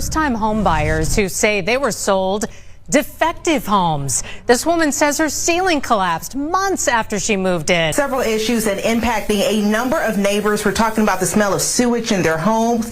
First-time home buyers who say they were sold defective homes. This woman says her ceiling collapsed months after she moved in. Several issues that impacting a number of neighbors. We're talking about the smell of sewage in their homes.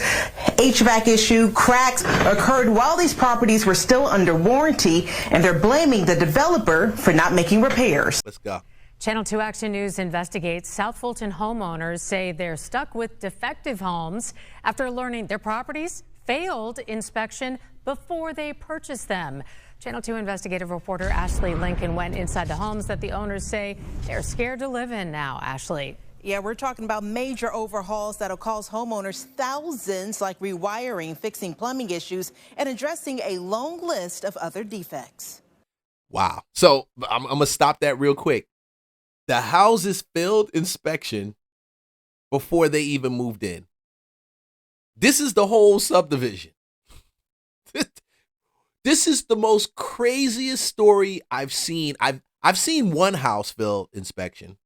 HVAC issue, cracks occurred while these properties were still under warranty, and they're blaming the developer for not making repairs. Let's go. Channel 2 Action News investigates. South Fulton homeowners say they're stuck with defective homes after learning their properties failed inspection before they purchased them. Channel 2 investigative reporter Ashley Lincoln went inside the homes that the owners say they're scared to live in now. Ashley. Yeah, we're talking about major overhauls that'll cost homeowners thousands, like rewiring, fixing plumbing issues, and addressing a long list of other defects. Wow. So I'm going to stop that real quick. The houses failed inspection before they even moved in. This is the whole subdivision. This is the most craziest story I've seen. I've seen one house fail inspection,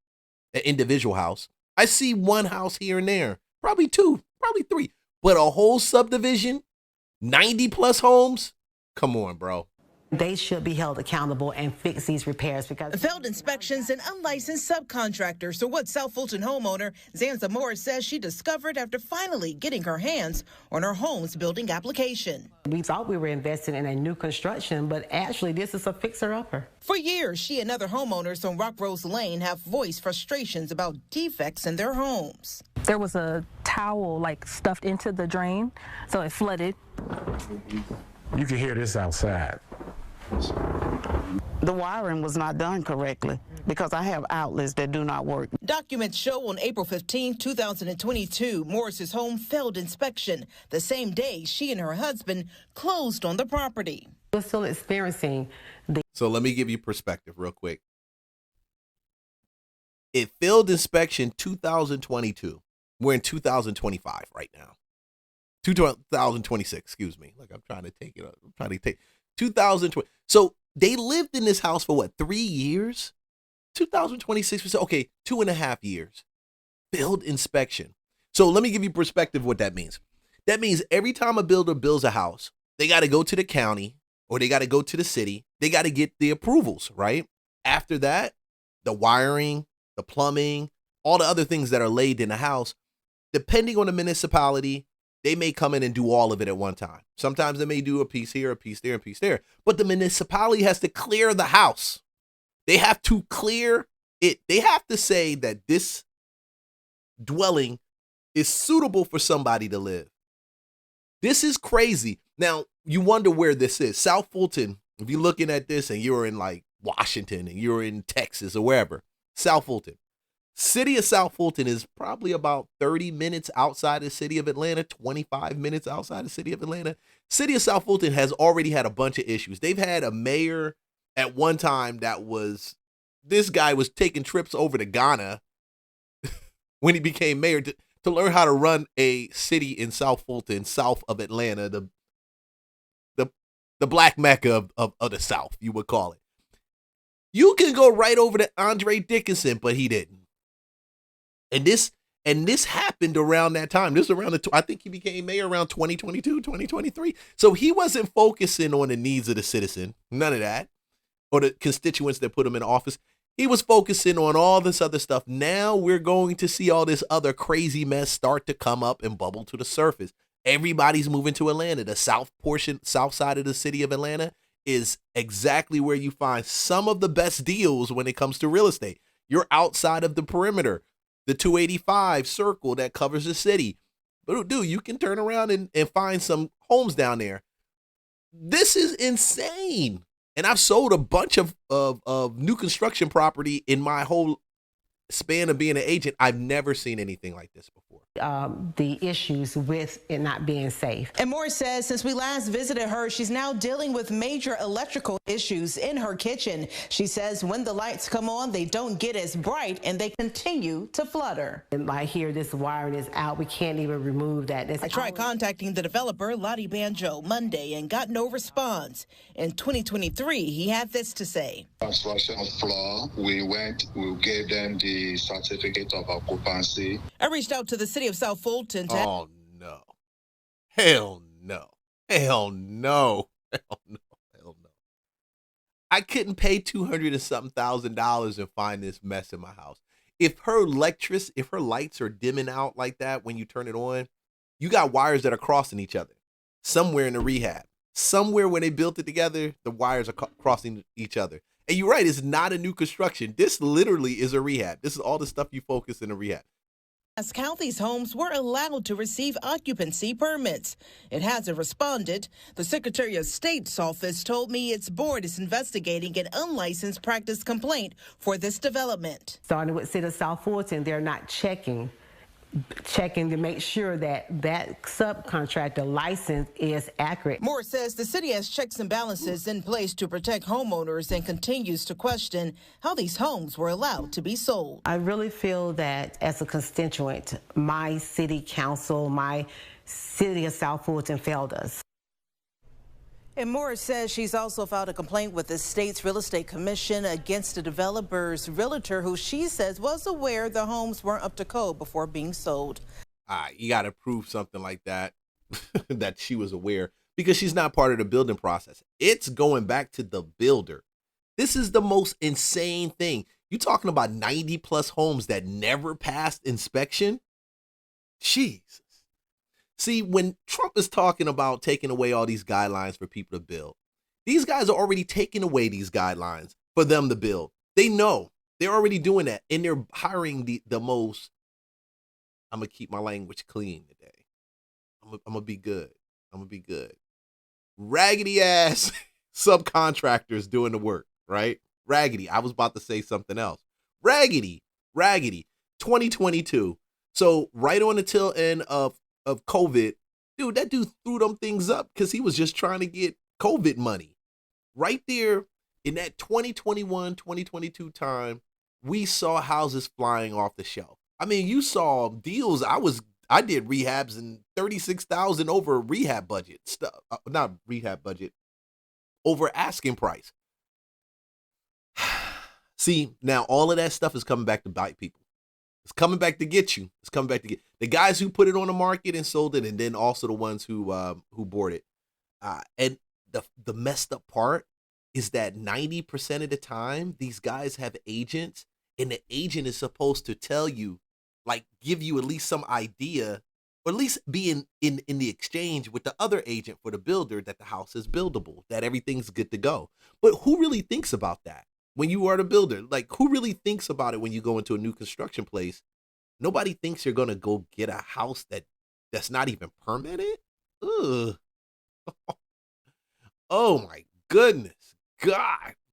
an individual house. I see one house here and there, probably two, probably three, but a whole subdivision, 90 plus homes. Come on, bro. They should be held accountable and fix these repairs because Failed inspections and unlicensed subcontractors. So what South Fulton homeowner Zanza Morris says she discovered after finally getting her hands on her home's building application. we thought we were investing in a new construction, but actually this is a fixer-upper. For years, she and other homeowners on Rock Rose Lane have voiced frustrations about defects in their homes. There was a towel like stuffed into the drain, so it flooded. You can hear this outside. The wiring was not done correctly because I have outlets that do not work. Documents show on April 15, 2022, Morris's home failed inspection the same day she and her husband closed on the property. We're still experiencing the So let me give you perspective real quick. It failed inspection 2022. We're in 2025 right now. 2026, excuse me. Like I'm trying to take it up. I'm trying to take 2020. So they lived in this house for what, 3 years? 2026 was okay, 2.5 years. Failed inspection. So let me give you perspective what that means. That means every time a builder builds a house, they got to go to the county or they got to go to the city. They got to get the approvals, right? After that, the wiring, the plumbing, all the other things that are laid in the house, depending on the municipality, they may come in and do all of it at one time. Sometimes they may do a piece here, a piece there, a piece there. But the municipality has to clear the house. They have to clear it. They have to say that this dwelling is suitable for somebody to live. This is crazy. Now, you wonder where this is. South Fulton, if you're looking at this and you're in like Washington and you're in Texas or wherever, South Fulton. City of South Fulton is probably about 30 minutes outside the city of Atlanta, 25 minutes outside the city of Atlanta. City of South Fulton has already had a bunch of issues. They've had a mayor at one time this guy was taking trips over to Ghana when he became mayor to learn how to run a city in South Fulton, south of Atlanta, the black mecca of the South, you would call it. You can go right over to Andre Dickinson, but he didn't. And this happened around that time. This was around I think he became mayor around 2022, 2023. So he wasn't focusing on the needs of the citizen, none of that, or the constituents that put him in office. He was focusing on all this other stuff. Now we're going to see all this other crazy mess start to come up and bubble to the surface. Everybody's moving to Atlanta. The south side of the city of Atlanta is exactly where you find some of the best deals when it comes to real estate. You're outside of the perimeter. The 285 circle that covers the city. But dude, you can turn around and find some homes down there. This is insane. And I've sold a bunch of new construction property in my whole span of being an agent. I've never seen anything like this before. The issues with it not being safe. And Morris says since we last visited her, she's now dealing with major electrical issues in her kitchen. She says when the lights come on, they don't get as bright and they continue to flutter. And I hear this wiring is out. We can't even remove that. I tried contacting the developer, Lottie Banjo, Monday and got no response. In 2023, he had this to say. Construction floor, we gave them the certificate of occupancy. I reached out to the city of South Fulton to Oh, no. Hell no. Hell no. Hell no. Hell no. I couldn't pay 200 and something $1,000 and find this mess in my house. If her lights are dimming out like that when you turn it on, you got wires that are crossing each other somewhere in the rehab. Somewhere when they built it together, the wires are crossing each other. And you're right, it's not a new construction. This literally is a rehab. This is all the stuff you focus in a rehab. As county's homes were allowed to receive occupancy permits. It hasn't responded. The Secretary of State's office told me its board is investigating an unlicensed practice complaint for this development. Starting with City of South Fulton, they're not checking to make sure that that subcontractor license is accurate. Moore says the city has checks and balances in place to protect homeowners and continues to question how these homes were allowed to be sold. I really feel that as a constituent, my city council, my City of South Fulton failed us. And Moore says she's also filed a complaint with the state's real estate commission against the developer's realtor, who she says was aware the homes weren't up to code before being sold. You got to prove something like that, that she was aware, because she's not part of the building process. It's going back to the builder. This is the most insane thing. You're talking about 90 plus homes that never passed inspection. Jesus. See, when Trump is talking about taking away all these guidelines for people to build, these guys are already taking away these guidelines for them to build. They know they're already doing that, and they're hiring the most. I'm gonna keep my language clean today. I'm gonna be good. I'm gonna be good. Raggedy ass subcontractors doing the work, right? Raggedy. I was about to say something else. Raggedy. 2022. So right on the tail end of COVID, dude, that dude threw them things up because he was just trying to get COVID money. Right there in that 2021, 2022 time, we saw houses flying off the shelf. I mean, you saw deals. I did rehabs and $36,000 over rehab budget stuff, not rehab budget, over asking price. See, now all of that stuff is coming back to bite people. It's coming back to get you. It's coming back to get the guys who put it on the market and sold it, and then also the ones who bought it. And the messed up part is that 90% of the time, these guys have agents, and the agent is supposed to tell you, like, give you at least some idea, or at least be in the exchange with the other agent for the builder that the house is buildable, that everything's good to go. But who really thinks about that? When you are the builder, like, who really thinks about it when you go into a new construction place? Nobody thinks you're going to go get a house that's not even permitted. Ugh. Oh my goodness. God.